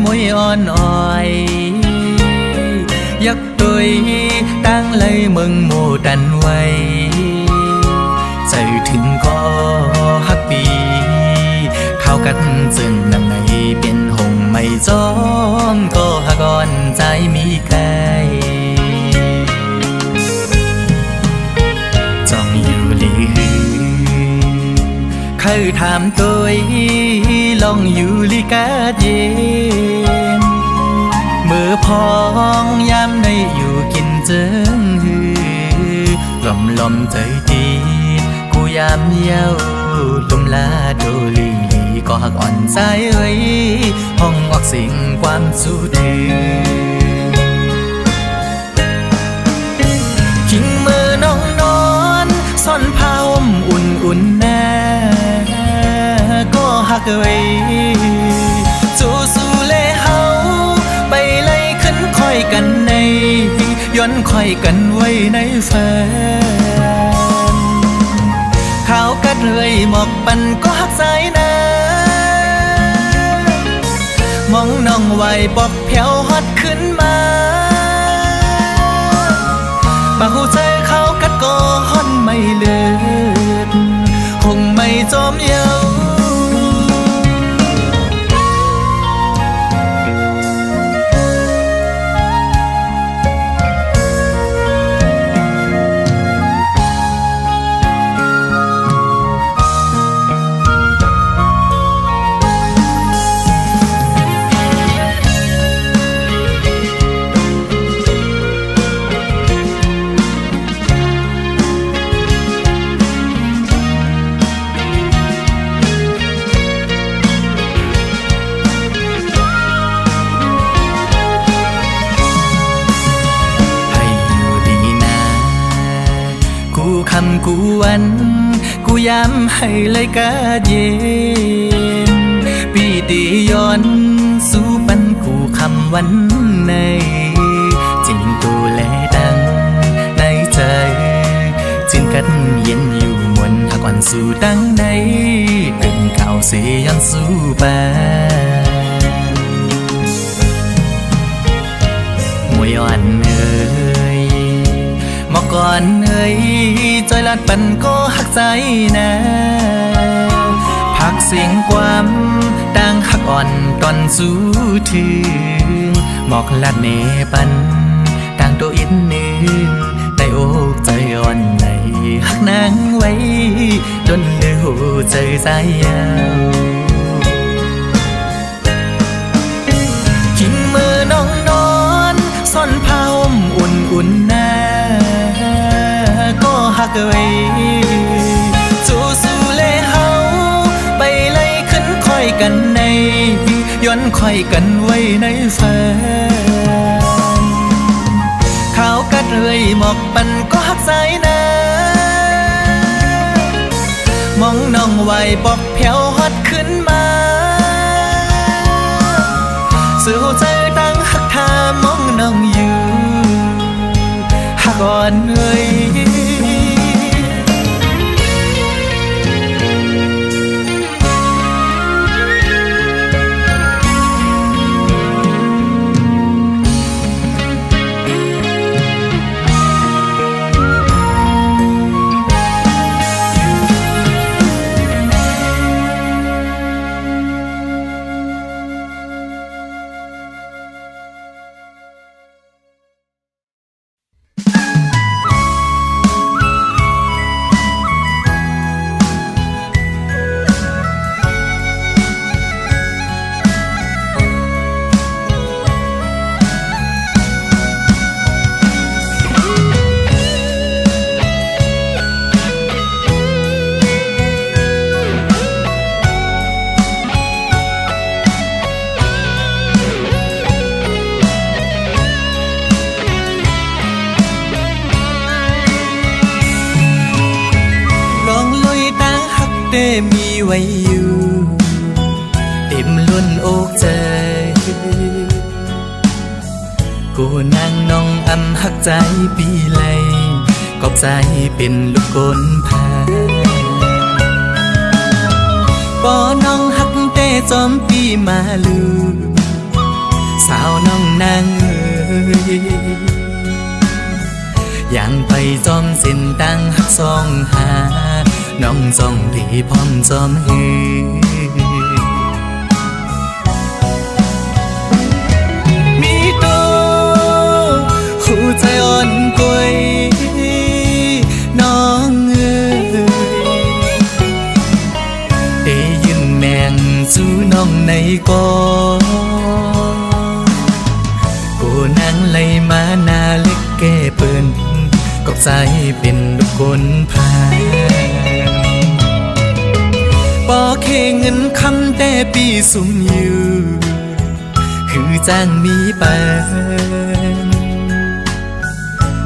มวยอ่อนอ่อยยักตุยตั้งเลยมึงโมดันไว้ใจถึงก็ฮักปีเข้ากันจึงนำในเป็นหงไม่จอมก็ฮักอ่อนใจมีใครจ้องอยู่ลีเคยถามตัวลองอยู่ลีกาเย็นมือพองยามในอยู่กินเจิงหือลมใจดีกูยามเย้าลุมลาโดลีก็หักอ่อนใจเอ้ยห้องออกสิ่งความสู้ถึงขิงมือน้องนอนซ่อนผ้าห่มอุ่นแน่ก็หักเอ้ยสู้เล่เฮาไปไล่ขึ้นค่อยกันในย้อนค่อยกันไว้ในแฟนข้าวกัดเลยหมอกปันก็หักสายน้ำมองน้องไว้บอกแผ่วฮอดขึ้นมาบาหูใจเขากัดก็ฮอนไม่เลือดคงไม่จอมเยาคำกูวันกูย้ำให้เลยกาเย็นปีตีย้อนสู้ปันกูคำวันในจริงตัวแลดังในใจจินกันเย็นอยู่มวนหากอ่อนสู้ดังในตึงข่าวเสียงสู้ไปมวยอ่อนเอ้ยมอก่อนเอ้ยจอยลัดปันก็หักใจนะพักเสียงความดังหักอ่อนตอนสู้ถึงหมอกลัดเนปันดังตัวอินนึงแต่โอกใจอ่อนในหักนางไว้จนเดือดใจใจยาวขิงมือน้องนอนซ่อนผ้าห่มอุ่นๆนะก็หักเอ้ยสู้เล่เฮาไปไล่ขึ้นค่อยกันในย้อนค่อยกันไว้ในแฟนข้าวกัดเลยหมอกปันก็หักสายน้ำมองน้องไว้บอกแผ่วฮอดขึ้นมาสู้ใจตั้งหักทามองน้องอยู่หักอ่อนเอ้ยมีไว้อยู่เต็มล้นอกใจกูนั่งน้องอำหักใจปีไหลกอบใจเป็นลูกกลพาปอน้องหักแต่จอมปีมาลู าวน้องนางเอ๋ยยังไปจอมเส้นตั้งหักซองหาน้องจองดีพร้อมจอมฮือมีโตหูใจอ่อนกวยน้องเอ๋ยได้ยินแมงจูน้องในกอกูนั่งไล่มาหน้าเล็กแก่เปิ้นกอกใจเป็นลูกคนพาปอเคเงินคำแต่ปีสุ่มอยู่คือจ้างมีเปิน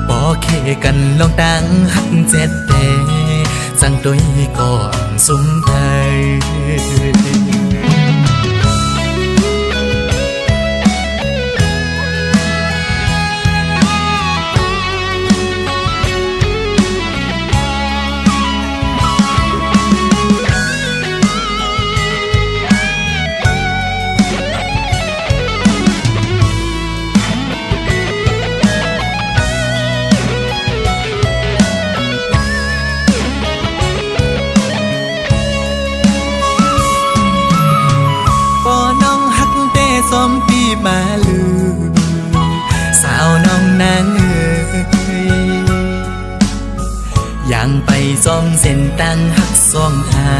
ปอเคกันลองตั้งหักเจ็ดแต่สั่งตัวก่อนสุ่มไทยซ้อมปีมาลือสาวน้องนางเอ๋ยยังไปซ้อมเส้นตั้งหักซ้อมหา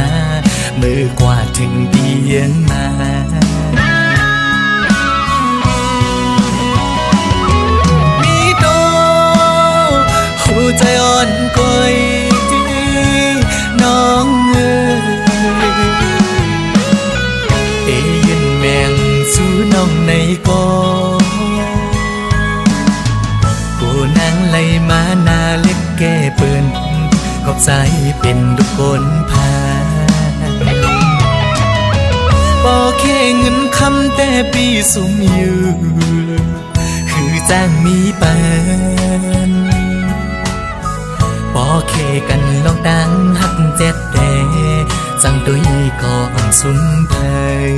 มือกว่าถึงเตียงมามีโตหูใจอ่อนกวยน้องเอ๋ยน้องในกอกูนั่งไล่มาหน้าเล็กแก่เปิ้นขอบใจเป็นทุกคนพาปอแค่เงินคำแต่ปีสุ่มอยู่คือจ้างมีเปิ้นปอแค่กันลองตั้งหักเจ็ดแต่สั่งตัวก่อนสุ่มไทย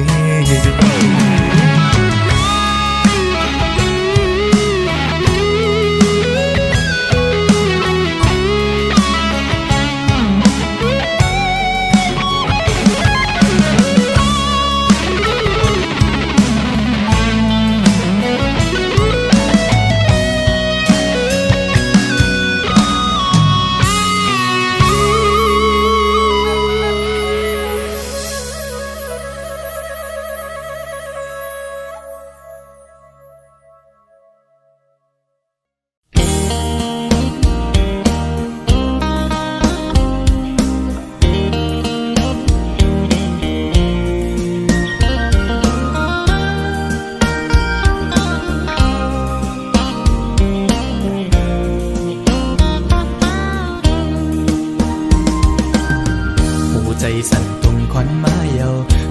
สั่นตุ่มควันมาเยา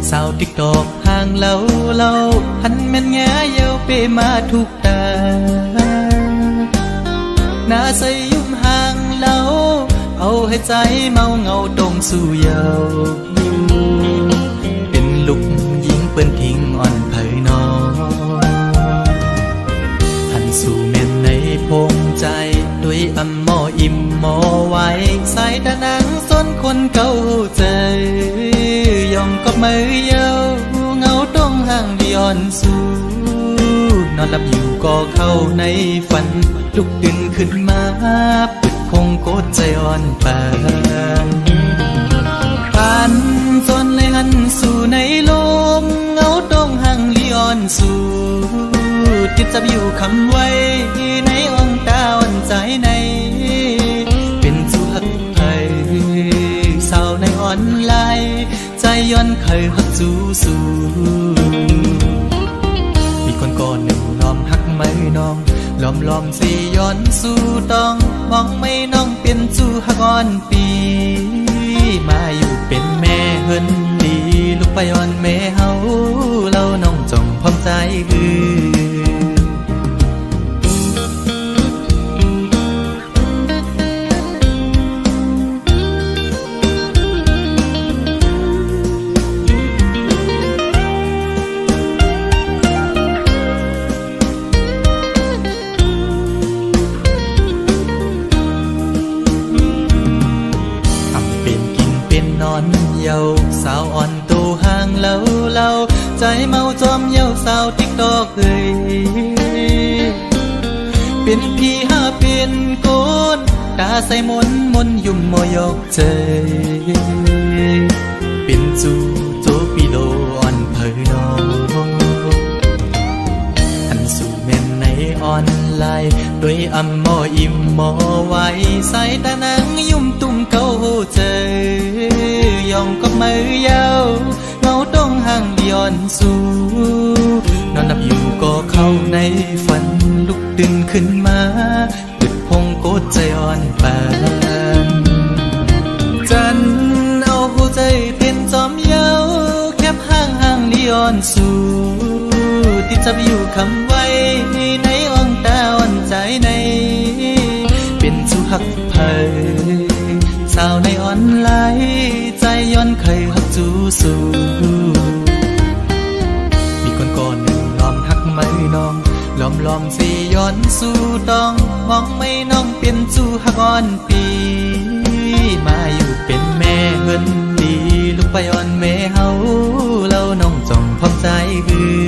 สาวติ๊กตอกห่างเล่าหันแม่นแง่เยาเปมาทุกตาหน้าใสยุ่มห่างเล่าเอาให้ใจเมาเงาตรงสู่เยาเป็นลูกยิงเปิ้นทิ้งอ่อนเผยนอหันสู่แม่นในพงใจด้วยอำมออิ่มมอไว้สายตานังส้นคนเก่าใจยองกับมือเยาเงาต้องห่างดิอ่อนสู่นอนหลับอยู่ก็เข้าในฝันลุกตื่นขึ้นมาปึดคงโกดใจอ่อนปานผ่านจนเลยหันสู่ในลมเงาต้องห่างดิอ่อนสู่ติดจับอยู่คำไว้ในอ่องตาอ่อนใจในเป็นสู่หักไทยสาวในอ่อนลายใจย้อนเคยหักสู่มีคนก่อนหนึ่งล้อมหักไม่น้องล้อมสิย้อนสู่ต้องมองไม่น้องเป็นสู่หักอ่อนปีมาอยู่เป็นแม่เฮินดีลูกไปอ่อนแม่เฮาเล่าน้องจงพร้อมใจคือ าวติ๊กตอกเอ้ยเป็นพี่หาเป็นโกนตาใส่มนยุ่มมอยอกใจเป็นจูโจปิโลอ่อนเผยน้องอันสู่เมนในออนไลน์ด้วยอัมมออิ่มมอไว้ใส่ตานังยุ่มตุ่มเก้าเจยองก็มือยาวเงาต้องห่างเดียนสู่นอนนับอยู่ก็เข้าในฝันลุกตื่นขึ้นมาดึกพงโกดใจอ่อนปานจันเอาผู้ใจเป็นจอมเยาแคบห่างเดียนสู่ติดจับอยู่คำไว้ในอ่องตาอ่อนใจในเป็นสู่หักเผยสาวในออนไลน์ใจย้อนเคยหักจูสู่มีคนก่อนหนึ่งล้อมหักไม่น้องล้อมสิย้อนสู่ต้องมองไม่น้องเป็นจูหักอ่อนปีมาอยู่เป็นแม่เฮินดีลูกไปอ่อนแม่เฮาเล่าน้องจ้องพร้อมใจคือ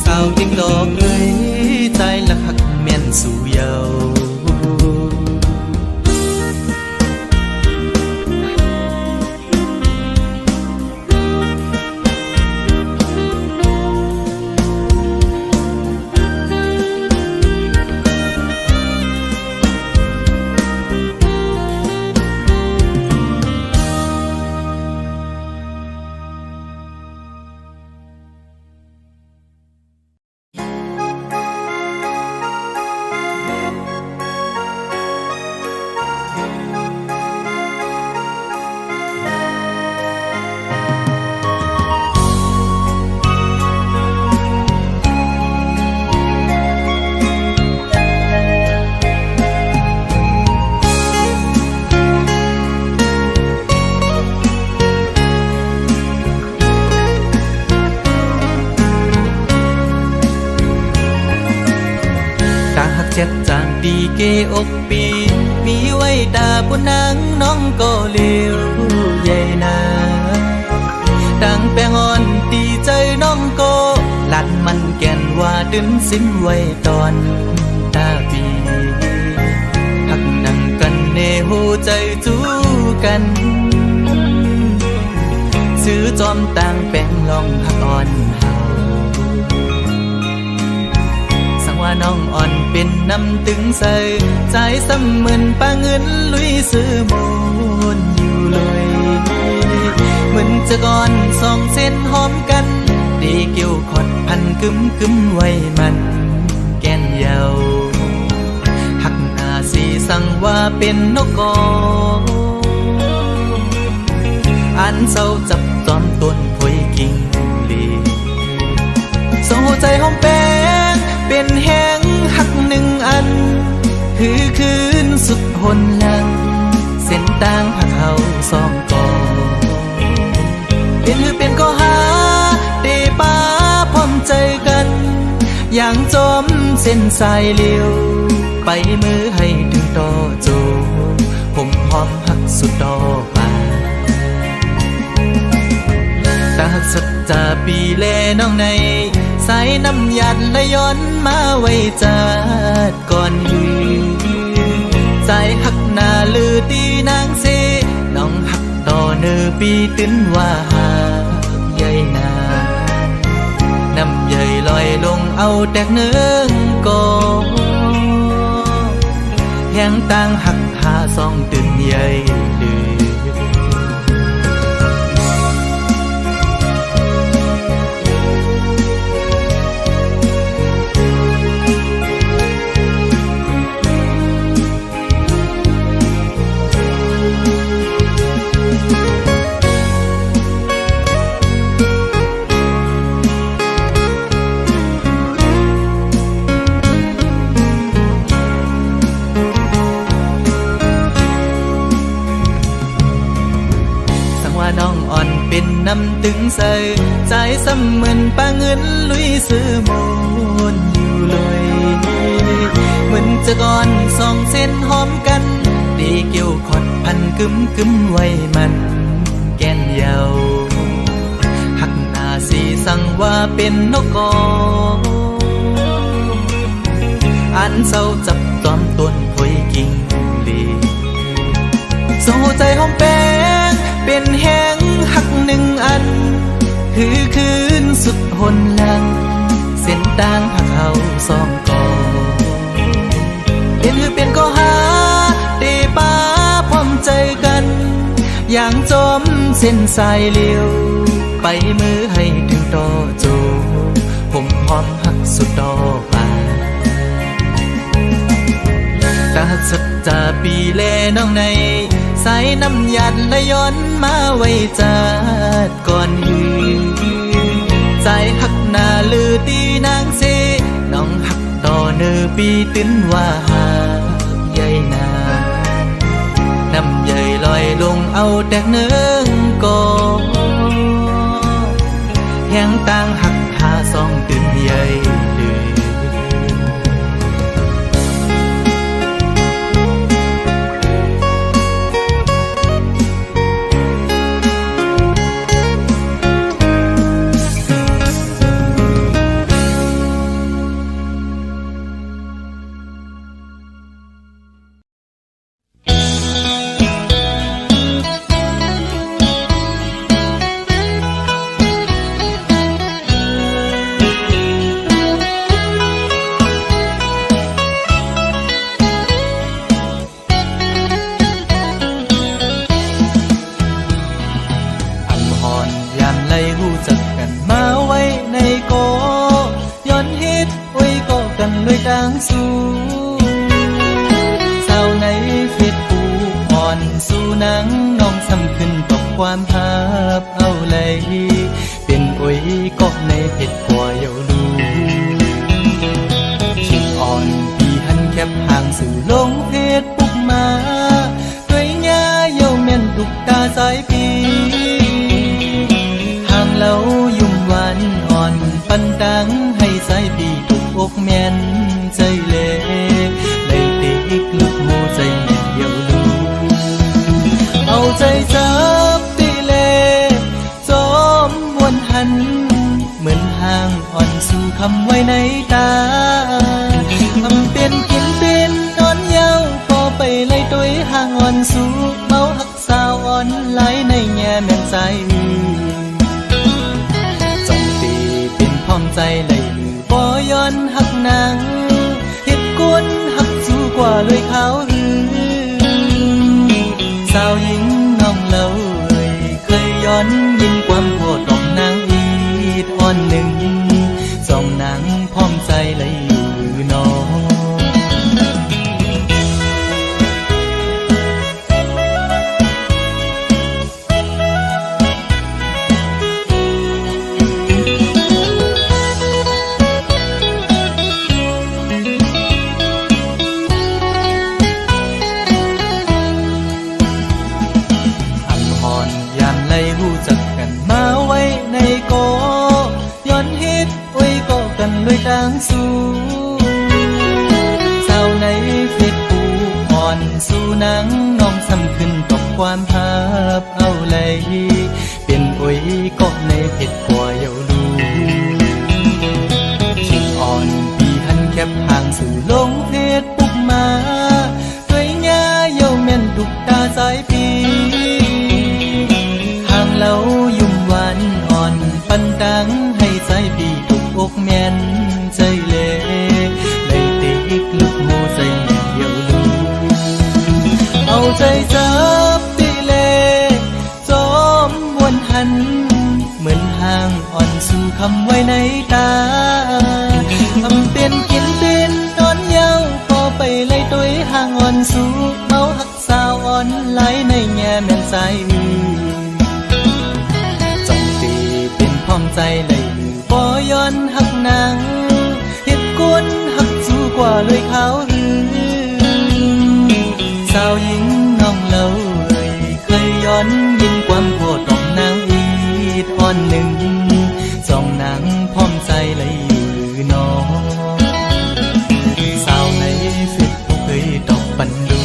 สาวติ๊กตอกเอ้ยใจละหักแม่นสู่เยาเจ็ดจางดีเกอกปีมีไว้ตาบนนางน้องก็เลี้ยวใหญ่นาดังแปงอ่อนตีใจน้องก็หลัดมันแก่นว่าดึงสิ้นไว้ตอนตาปีหักนั่งกันเนหูใจจูกันซื้อจอมต่างแปงลองหักอ่อนว่าน้องอ่อนเป็นน้ำตึงใส่ใจซ้ำเหมือนปลาเงินลุยซื้อมูลอยู่เลยเหมือนจะก่อนสองเส้นหอมกันดีเกี่ยวขอดพันกึมไว้มันแก่นเยาหักหน้าสีสั่งว่าเป็นนกกออันเศร้าจับจอมต้นพอยกิ่งลีส่งหัวใจหอมแป้งเป็นแห้งหักหนึ่งอันคือคืนสุดหนหลังเส้นต่างหักเขาสองก่อเป็นก็หาเดป้าพร้อมใจกันอย่างจมเส้นสายเลี้ยวไปมือให้ถึงต่อโจผมหอมหักสุดดอกป่าตาหักสัจจาปีแลน้องในสายน้ำยันและย้อนมาไว้จัดก่อนหือใจหักหน้าลือดีนางเสน้องหักต่อเนื้อปีตื้นว่าหากใหญ่นาน้ำใหญ่ลอยลงเอาแตกเนื้อก่อแห้งต่างหักหาซองตื่นใหญ่ลือน้องอ่อนเป็นน้ำตึงใส่ใจซ้ำเหมือนปลาเงินลุยซื้อมูลอยู่เลยเหมือนจะก่อนสองเส้นหอมกันดีเกี่ยวขอดพันกึมไว้มันแก่นเยาหักหน้าสี สั่งว่าเป็นนกกออันเศร้าจับจอมต้นพอยกิ่งลีสู่ใจหอมแป้งเป็นแห้งหักหนึ่งอันคือคืนสุดหนหลังเส้นทางหักเขาสองกอเป็นก็หาเตป้าพร้อมใจกันอย่างจมเส้นสายเลี้ยวไปมือให้ถึงต่อโจผมหอมหักสุดต่อมาตาสัจจาปีแลน้องในสายน้ำยัดและย้อนมาไว้จัดก่อนหือใจหักหน้าลือตีนางเสน้องหักต่อเนื้อปีตื้นว่าหาใหญ่นาน้ำใหญ่ลอยลงเอาแตกเนื้อกอแห้งต่างหักหาสองตื้นใหญ่ด้วยดังสู้สาวในเฟซบุ๊กอ่อนสู้นังน้องซ้ำขึ้นตกความภาพเอาเลยเป็นโอ้ยก็ในเพจกว่าเยาลูชิดอ่อนพี่หันแคบห่างสื่อลงเฟซบุ๊กมาด้วยยาเยาแม่นตุกตาสายปีห่างเล่ายุ่มหวานอ่อนปันดังให้สายปีอกแม่นใจเล่เลยติกลุกโมใจแม่เดียวลูเอาใจจับตีเล่จอมวนหันเหมือนห่างอ่อนสู่คำไว้ในตาทำเป็นกินเป็นนอนเย้าพอไปไล่ตัวห่างอ่อนสู่เมาหักสาวอ่อนไหลในแง่แม่นใจจงตีเป็นพร้อมใจเลยบ่ย้อนหักนางเหตุกุนหักสู้กว่าเลยขาวหือสาวหญิงน้องเล่าเคยย้อนยินความโหดดอกนางอีดอ่อนหนึ่งสองนางพร้อมใจเลยอยู่น้องด้วยดังสู้สาวในเฟซบุ๊กอ่อนสู้นังน้องซ้ำขึ้นตกความภาพเอาเลยเป็นโอ้ยก็ในเพจกว่าเยาลูชิดอ่อนพี่หันแคบห่างสื่อลงเฟซบุ๊กมาด้วยยาเยาแม่นตุกตาสายปีห่างเล่ายุ่มหวานอ่อนปันดังให้สายปีอกแม่นใจเล่เลยติกลุกโมใจแม่เดียวลูเอาใจจับตีเล่จอมวนหันเหมือนห่างอ่อนสู่คำไว้ในตาทำเป็นกินเป็นนอนเย้าพอไปไล่ตัวห่างอ่อนสู่เมาหักสาวอ่อนไหลในแง่แม่นใจจงตีเป็นพร้อมใจเลยบ่ย้อนหักนางเหตุกุนหักสู้กว่าเลยขาวหือสาวหญิงน้องเล่าเคยย้อนยินความโหดดอกนางอีดอ่อนหนึ่งสองนางพร้อมใจเลยอยู่น้องสาวในเฟซบุ๊กเคยตอกปันดู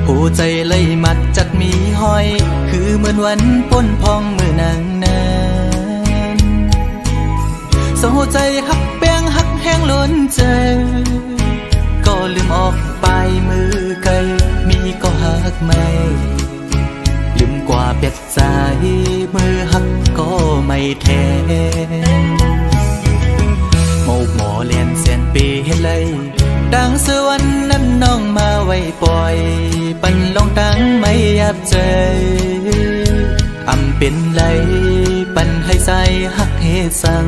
หัวใจเลยมัดจัดมีห้อยคือเหมือนวันป้นพองมือนางนั้นสหัวใจหักแป้งหักแห้งล้นใจก็ลืมออกไปมือไกลมีก็หักไม่ลืมกว่าเบ็ดใจมือหักก็ไม่แทนโมกหมอเลียนเสียนปีให้เลยดังสวรรค์นั้นน้องมาไว้ปล่อยปันลองตั้งไม่ยับใจอำเป็นไรปันให้ใจหักเฮสัง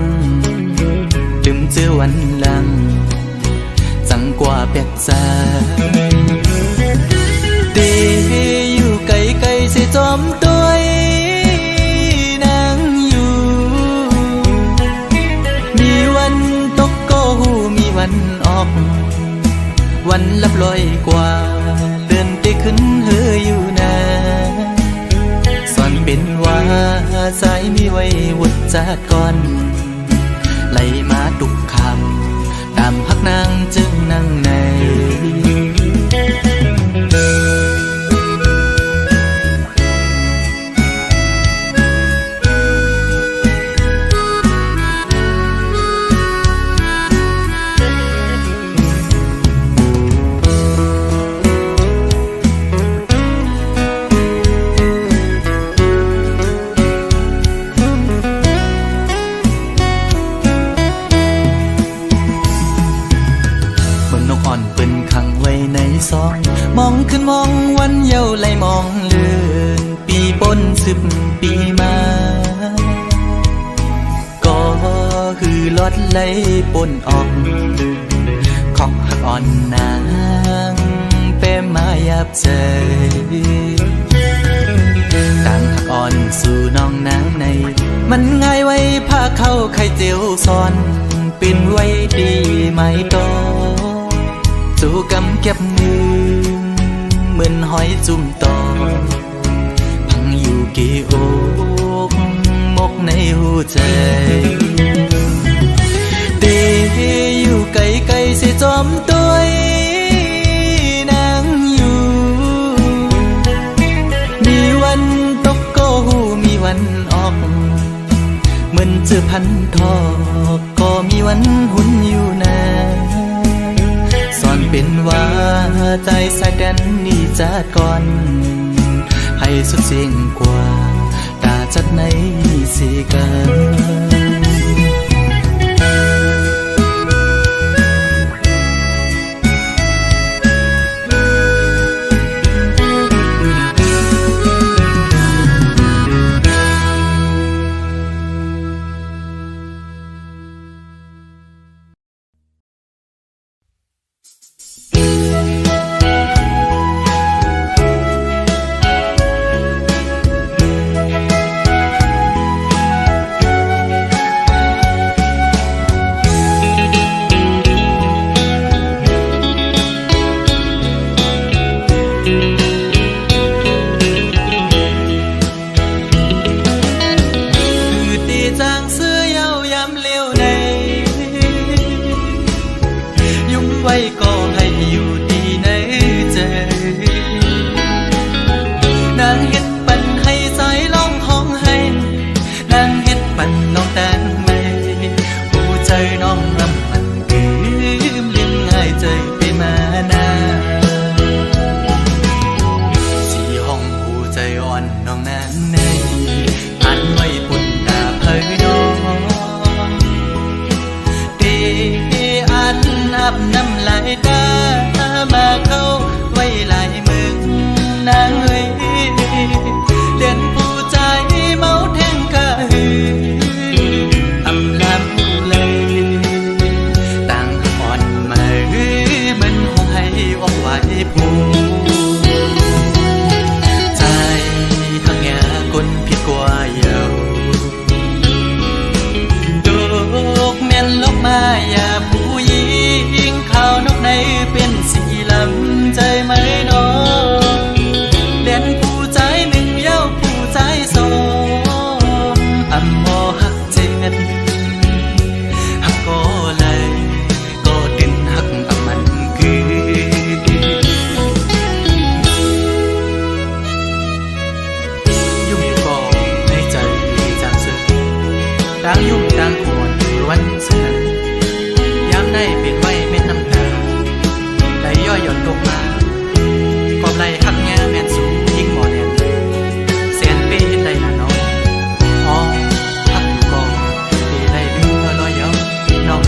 ลืมเจอวันหลังจังกว่าแปดใจเดอยู่ไกลไกลเสียจอมตัวนางอยู่มีวันตกก็หูมีวันออกวันลับลอยกว่าเลื่อนไปขึ้นเฮยอยู่นาสอนเป็นว่าสายมีไว้วุดจากก่อนไหลมาทุกคำตามพักนางจึงนั่งในมองขึ้นมองวันเยาว์ไหลมองเลือนปีปน10 ปีมาก็คือลอดไหลปนออกของหักอ่อนนางเป้มายับใจต่างหักอ่อนสู่น้องนางในมันง่ายไว้พาเข้าไข่เจียวซ้อนเป็นไว้ดีไหมต่อสู่กำเก็บมือเหมือนหอยจุ่มตอพังอยู่กี่อกมกในหัวใจเตอยู่ไกลไกลเสียจอมตัวนางอยู่มีวันตกก็หูมีวันออกเหมือนเจอพันทอกก็มีวันหุ่นอยู่นาสอนเป็นว่าใจสายแดนนี่จัดก่อนให้สุดเสียงกว่าตาจัดในสีกัน างโคนวันสุนันยามได้เป็นไว้เม็ดน้ำตาไหลย่อยหย่อนตกมากอบไหลหักแง่แม่นสูงยิ่งหมอแน่นแสนเป้เฮ็ดได้ล่ะน้องอ๋อหักบ่เป้ได้ลืมลอยย้อนน้อง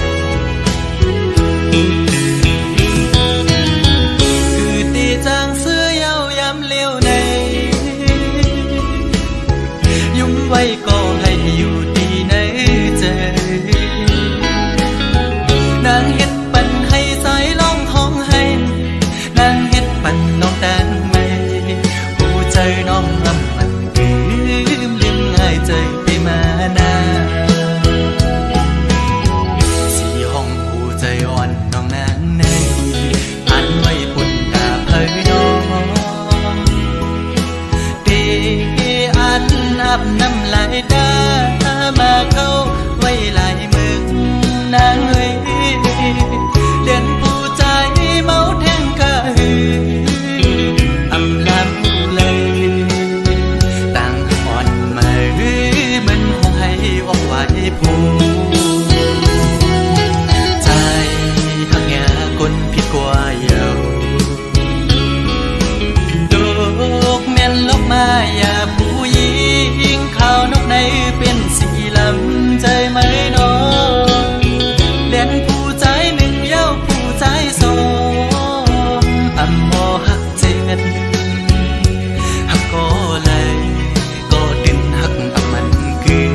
คือตีจางเสื้อเยาวยามเลี้ยวในยุ่งไว้ก็ให้อยู่ดีในใจนางเฮ็ดปันให้สายร้องห้องให้นางเฮ็ดปันน้องแต่งไม่หูใจน้องลำมันลืมง่ายใจไปมานาสีห้องหูใจอ่อนน้องนางในอันไว้ปุ่นตาเพยน้องเตอันอับน้ำลายดามาเข้าไว้ลายมึงนางเอ้ยเด่นผู้ใจเมาแทงกะหืออำลำเลยต่างอ่อนมาหือมันคงให้ออกไว้ผู้ใจหักแง่คนผิดกว่าเยาดอกแม่นลบมาอย่าผู้หญิงข้าวนกในเป็นสีลำใจไหมน้องเล่นผู้ใจหนึ่งเย้าผู้ใจสองอำบ่หักเจ็ดหักก็เลยก็ดินหักอำมันคือ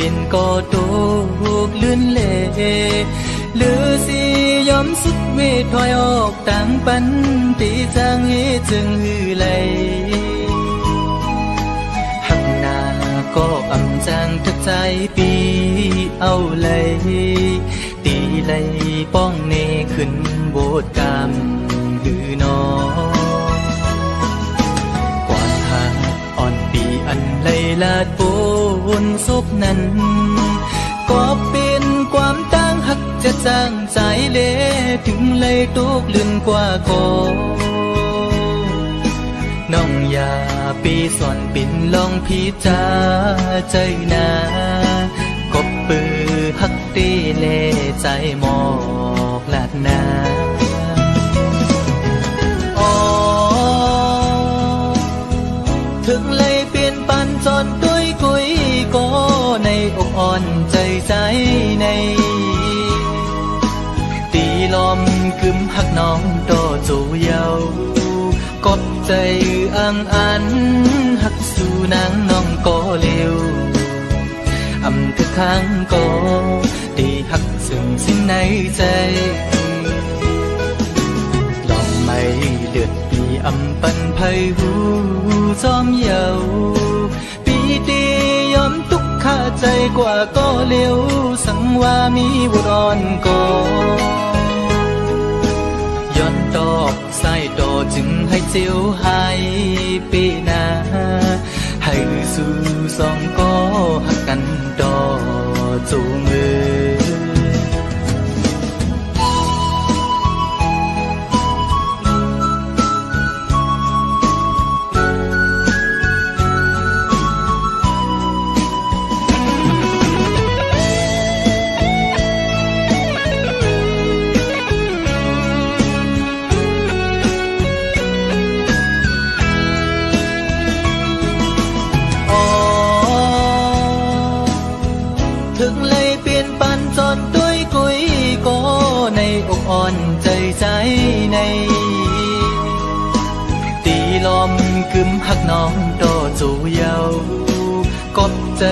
เป็นก็ตกลื่นเล่หรือสิยอมสุดเวทถอยออกต่างปันตีจางให้จึงหือไหลหักหน้าก็อำจางทักใจปีเอาเลยตีไหลป้องเนขึ้นโบดกามหือนออ่อนปีอันไหลลาดปนศพนั้นก็เป็นความตั้งหักจะจางใจเละถึงเลยตกลื่นกว่าคอน้องอย่าปีสอนปิ่นลองพิจาใจนากบปือหักตีเล่ใจหมอกลาดนาถึงเลยเปลี่ยนปันจนด้วยกุยก็ในอกอ่อนใจใจในตีลมกึมหักน้องต่อจูเยากบใจอังอันหักสู่นางน้องก็เร็วอำทุกครั้งก็ตีหักซึ่งสิ้นในใจลองไม่เดือดปีอำปันไพหูจอมเยาปีตียอมทุกข้าใจกว่าก็เร็วสังว่ามีบุรอนก็ย้อนตอกใส่ต่อจึงให้เจียวหายปีหน้าให้สู่สองก็หักกันต่อจูงมือถึงเลยเปลี่ยนปันจนด้วยกุยก็ในอกอ่อนใจใจใน กึมหักน้องโตจูเยากบใจ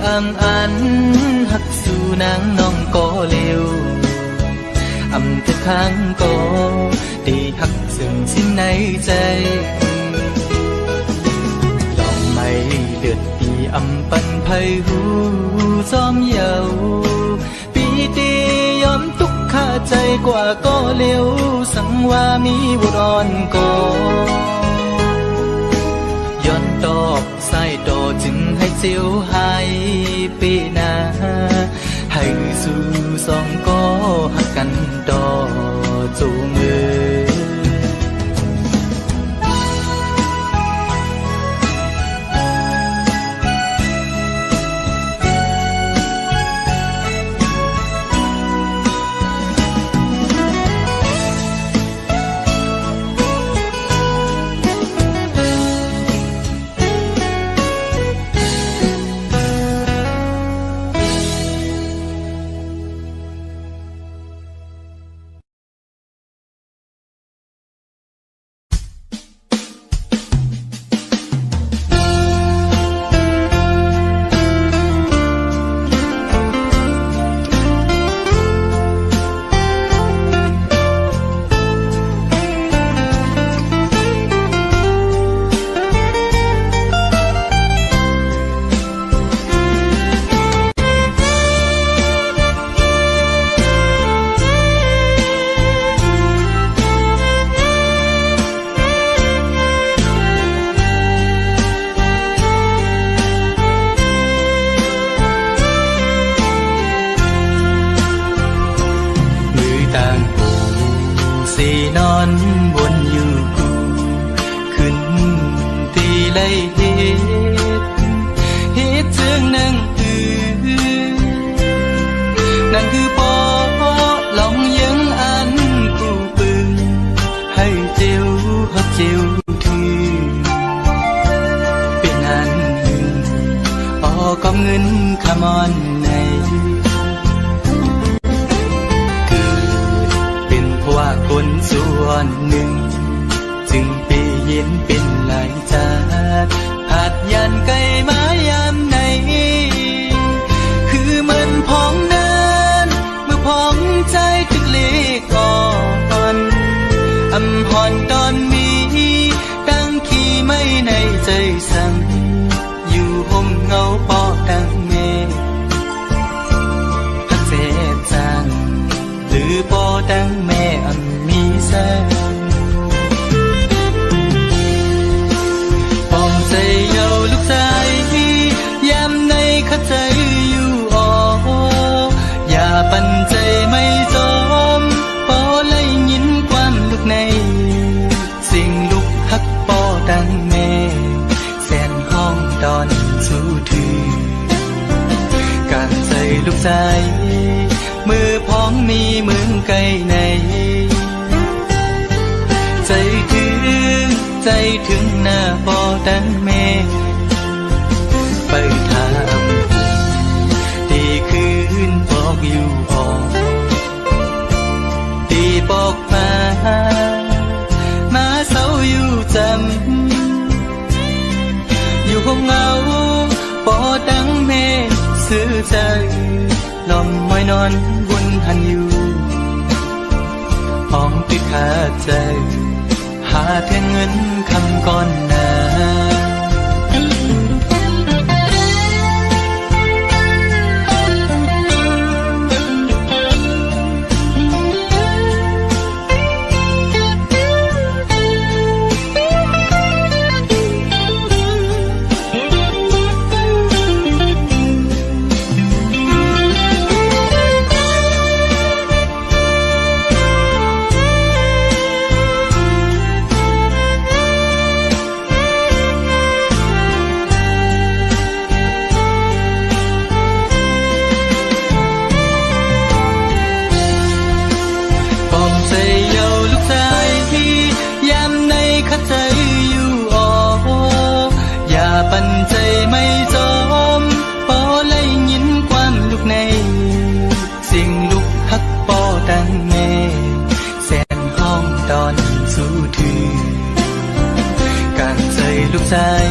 อังอันหักสู่นางน้องก็เร็วอำทุกครั้งก็ตีหักซึ่งสิ้นในใจลองไม่เดือดปีอำปันไพหูซ้อมเยาปีตียอมทุกข้าใจกว่าก็เร็วสังว่ามีบุรอนก็ย้อนตอบใส่โตจึงให้เจียวหายปีหน้าให้สู่สองก็หักกันต่อจูมือนอนบนอยู่กูขึ้นตีไล่เหตุจึงนั่งนั่นคือปอลองยังอันกูปืนให้เจียวหักเจียวถือเป็นอันออกเงินขมอนในว่าคนส่วนหนึ่งจึงปียินเป็นหลายชาติหัดยันไกลมายามไหนคือมันพองนั้นเมื่อพองใจถึงเล็กอ่อนอำหอนตอนมีดังขี้ไม่ในใจสั่งอยู่ห่มเงาปอดังเมฆหักเสียจังหรือปอดังแม่อันมีแสงปองใจเยาลูกชายยามในข้าใจอยู่อ่ออย่าปันใจไม่จอมปอไล่ยินความลูกในสิ่งลูกหักปอดังแม่แสนห้องดอนสู้ถือการใจลูกชายมือพ้องมีเมืองไกลในใจถึงหน้าปอดังแม่ไปทำตีคืนบอกอยู่ออกตีบอกมาเศร้าอยู่จำอยู่ห้องเงาปอดังแม่ซื้อใจลอมมอยนอนวนหันอยู่ห้องติดขาดใจหาแทงเงินคำก่อนหน้า ลูกชาย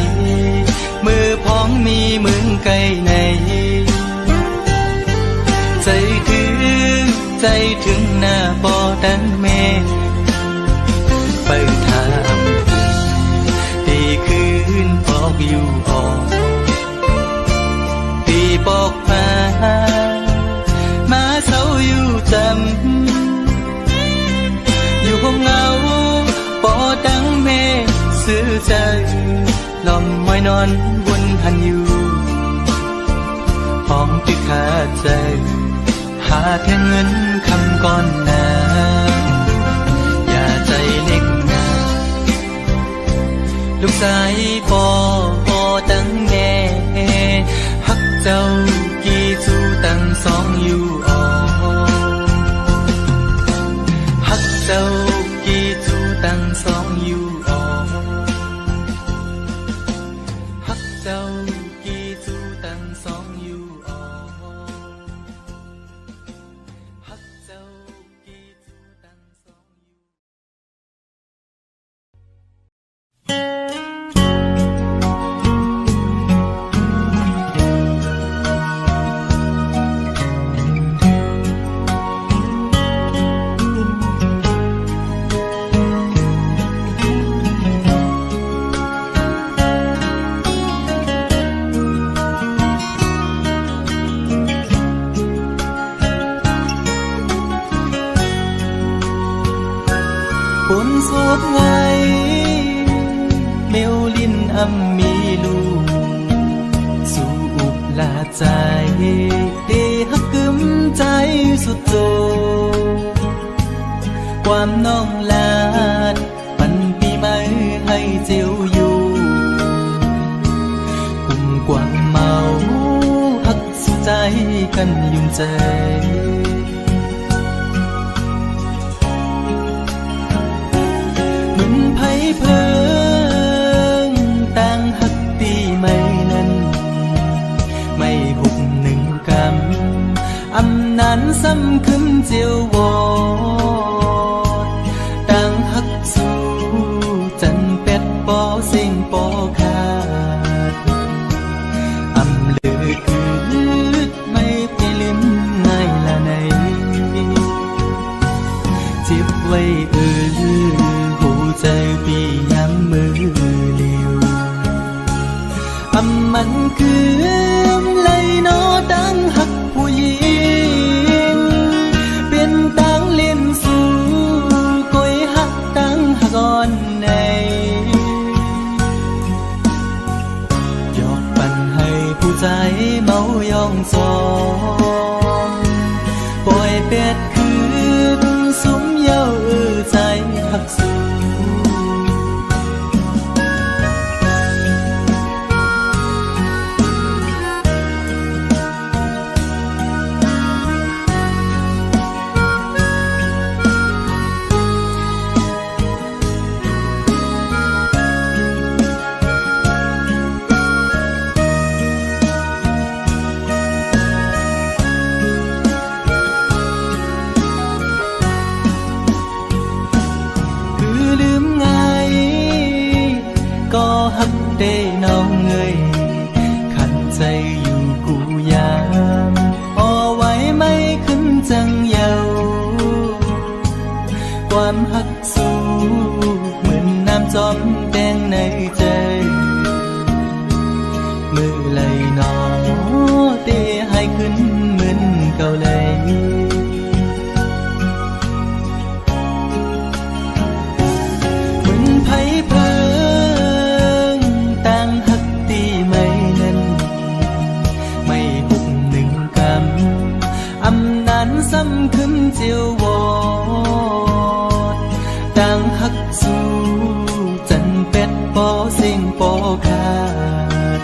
มือพ้องมีมึงไกลในใจคือใจถึงหน้าบ่อดังแม่ไปถามตีคืนบอกอยู่ออกตีบอกมาเศร้าอยู่จำอยู่ห้องเงาบ่ดังแม่ซื้อใจลอมมอยนอนบนหันอยู่ห้องที่ขาดใจหาแค่เงินคำก่อนหน้าอย่าใจเล็กนะลูกชายพ่อตั้งแน่ฮักเจ้ากี่จูตั้งสองอยู่ออฮักเจ้ากี่จูตั้งสองอยู่ออฮักเจ้ากี่จูตั้งสองอยู่ออฮักเจ้ากี่จูตั้งสองฝนสวบไงเมวลินอำมีลูกสู่อุบลาใจเดฮักกึมใจสุดโจความน้องลาดปันปีใหม่ให้เจียวอยู่กุ่มกวางเมาฮักสุดใจกันยุ่งใจไผ่เพิงต่างหักตีไม่นั้นไม่หุบหนึ่งกำอำนั้นซ้ำคืนเจียววอดต่างหักสู่จันเป็ดปอเสียงปอขาดอำเลือคืดไม่ไปลืมง่ายละในจิบไว้ใจปีย้ำมือเลียวมันคือไหลนอตั้งหักผู้หญิงเป็นตั้งเล่นสู่ก้อยหักตั้งหักอ่อนในยอกปั่นให้ผู้ใจเมายองจองปล่อยเป็ดคืนสุมเย้าใจหักสู่ได้น้องเงยขันใจอยู่กูยามอ่อไว้ไม่ขึ้นจังเยาความหักสู้เหมือนน้ำจอมแดงในใจมือไหลนอเตะให้ขึ้นเหมือนเก่าเลยเหมือนไผ่เพิงต่างหักตีไม่นั้นไม่หุบหนึ่งกำอำนั้นซ้ำคืนเจียววอดต่างหักสู่จันเป็ดปอเสียงปอขาด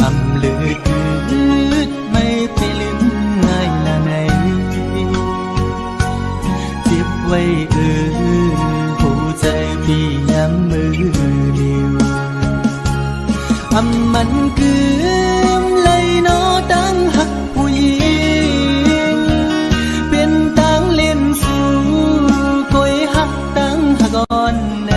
อำลือคืดไม่ไปลืมง่ายละในเจ็บไว้หัวใจพี่ย้ำมือเดียวมันคือไหลนอตั้งหักผู้หญิงเป็นตั้งเล่นสู่ก้อยหักตั้งหักอ่อนใน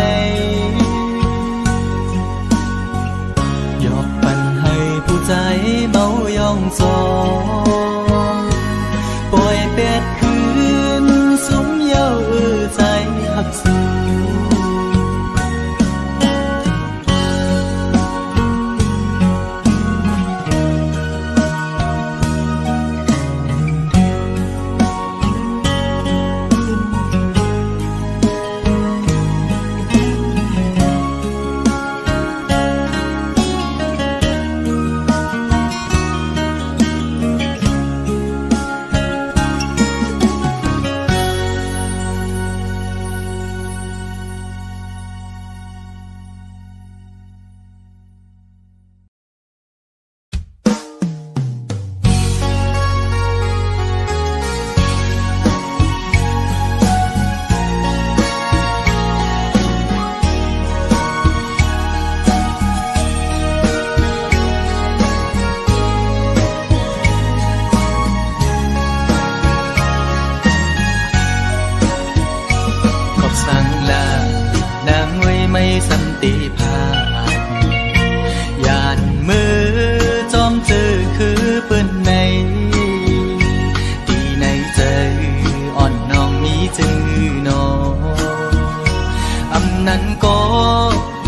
อำนั้นก็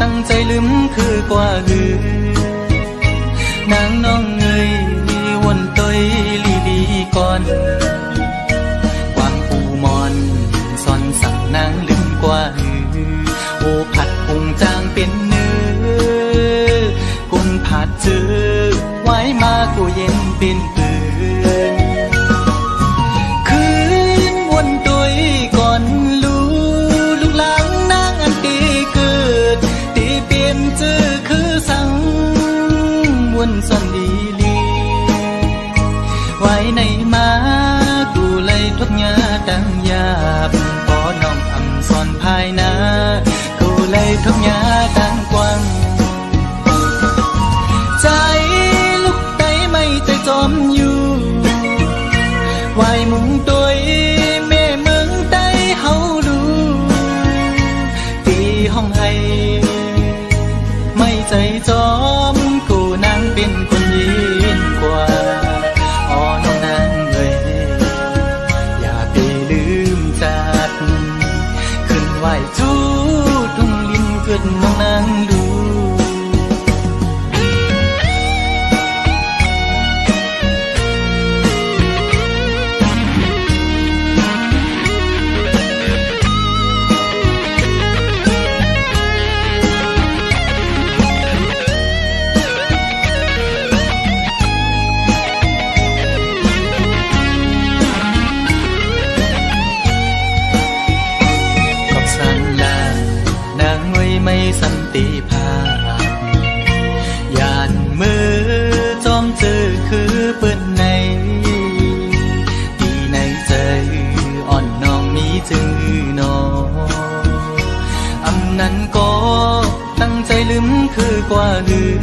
ตั้งใจลืมคือกว่าหือนางน้องเอ้ยวนตอยลีดีก่อนความปูมอนสอนสั่งนางลืมกว่าหือโอผัดพุงจางเป็นเนื้อกุนผัดเจอไว้มากูเย็นเป็นปืนคืนวนตอยก่อนลูกหลังนางอันตีเกิดตีเปลี่ยนเจอคือสั่งวนซ่อนดีลีไว้ในมากูเลยทุกยาดังยาบพอน้องอำซ่อนภายนากูเลยทุกยาดังกว้างใจลูกไตไม่ใจจอมอยู่ไว้มุงตัวแม่เมืองไตเฮาดูตีห้องให้ไม่ใจจอมกูนางเป็นคนยินกว่าอ๋อน้องนางเอ้ยอย่าไปลืมจัดขึ้นไหวจูทุ่งลิ้นเกิดน้องนางดูไม่สันติภาพยานมือจอมเจอคือเปิ้นในที่ในใจอ่อนน้องมีจือหนออำนั้นก็ตั้งใจลืมคือกว่าหือ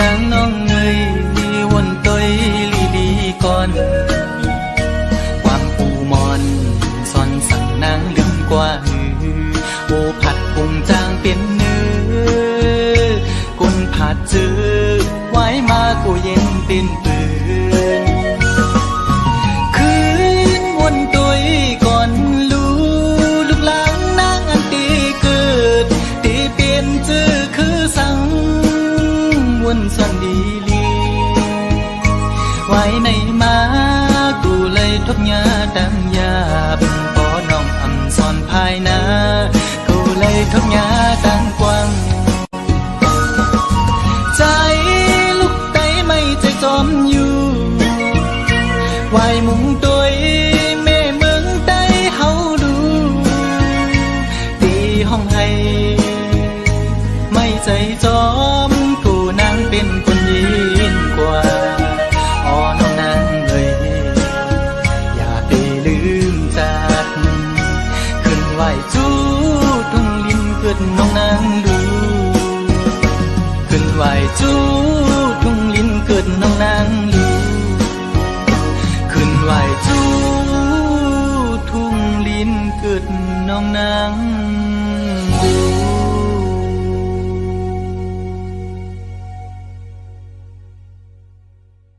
นางน้องเอ้ยวนตอยลีดีก่อนความปูมอนสอนสั่งนางลืมกว่าหือโอผัดพุงจางเป็นเนื้อกุนผัดเจอไว้มากูเย็นเป็นปืนคืนวนตัวก่อนลูกหลังนางอันตีเกิดตีเปลี่ยนเจอคือสั่งวนซ่อนดีลีไว้ในมากูเลยทุกยาดังยาบพอน้องอำซ่อนภายนาเลยทุกยาดังกว้างใจลูกไตไม่ใจจอมอยู่ไว้มุงตัวแม่เมืองไตเฮาดูตีห้องให้ไม่ใจจอมกูนางเป็นคนยินกว่าอ๋อน้องนางเอ้ยอย่าไปลืมจัดขึ้นไหวจูเกิดน้องนางดูขึ้นไหวจูทุ่งลิ้นเกิดน้องนางดูขึ้นไหวจูทุ่งลิ้นเกิดน้องนาง